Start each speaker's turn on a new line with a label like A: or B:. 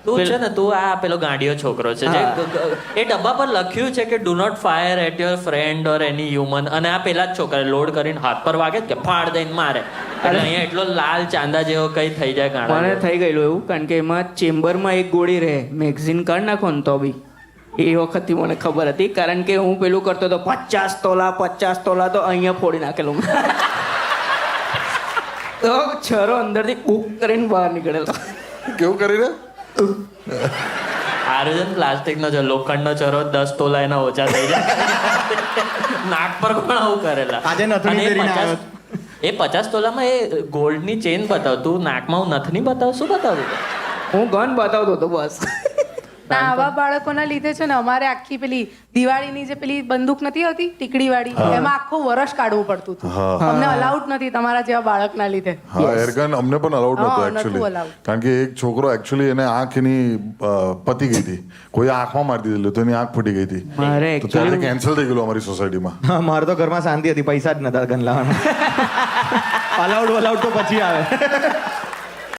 A: તું છે ને તું આ પેલો ગાંડિયો છોકરો છે જે એ ડબ્બા પર લખ્યું છે કે do not fire at your friend or any human, અને આ પેલા જ છોકરા લોડ કરીને હાથ પર વાગે કે ફાડ દઈને મારે, એટલે અહીંયા એટલો લાલ ચાંદા જેવો કઈ થઈ જાય ગાંડા
B: મને થઈ ગયેલું એવું, કારણ કે એમાં ચેમ્બરમાં એક ગોળી રહે, મેગઝીન કાઢ નાખો ને તો બી એ વખતથી મને ખબર હતી, કારણ કે હું પેલું કરતો હતો 50 તોલા તો અહીંયા ફોડી નાખેલું તો છરો અંદરથી કૂક કરીને બહાર નીકળેલો.
C: કેવું કરીને?
A: આરોજન પ્લાસ્ટિકનો છે, લોખંડનો ચરો 10 તોલા એના ઓછા થઈ જાય. નાક પર કોણ આવું કરેલા?
D: આજે નથણી પહેરીને આવ્યો.
A: એ 50 તોલામાં એ ગોલ્ડની ચેન બતાવ, તું નાકમાં હું નથની બતાવ, શું બતાવું?
B: હું ગન બતાવતો હતો બસ.
E: આવા બાળકોના લીધે છે ને અમારે આખી પેલી દિવાળીની જે પેલી બંદૂક નથી હોતી ટીકડી વાળી, એમાં આખું વર્ષ કાઢવું પડતું હતું. અમને અલાઉડ નથી તમારા જેવા બાળકના લીધે.
C: હા, એરગન અમને પણ અલાઉડ નહોતું
E: નહોતું
C: એકચ્યુઅલી,
E: allowed.
C: કારણ કે એક છોકરો એકચ્યુઅલી એને આંખ એની પતી ગઈ હતી, કોઈ આંખમાં મારી દીધેલું તો એની આંખ ફૂટી ગઈ હતી,
B: મારે
C: તો ત્યારે
B: actually
C: કેન્સલ થઈ ગયેલું અમારી સોસાયટીમાં.
D: હા, મારે તો ઘરમાં શાંતિ હતી, પૈસા જ નતા ગન લાવવાના. અલાઉડ તો પછી આવે.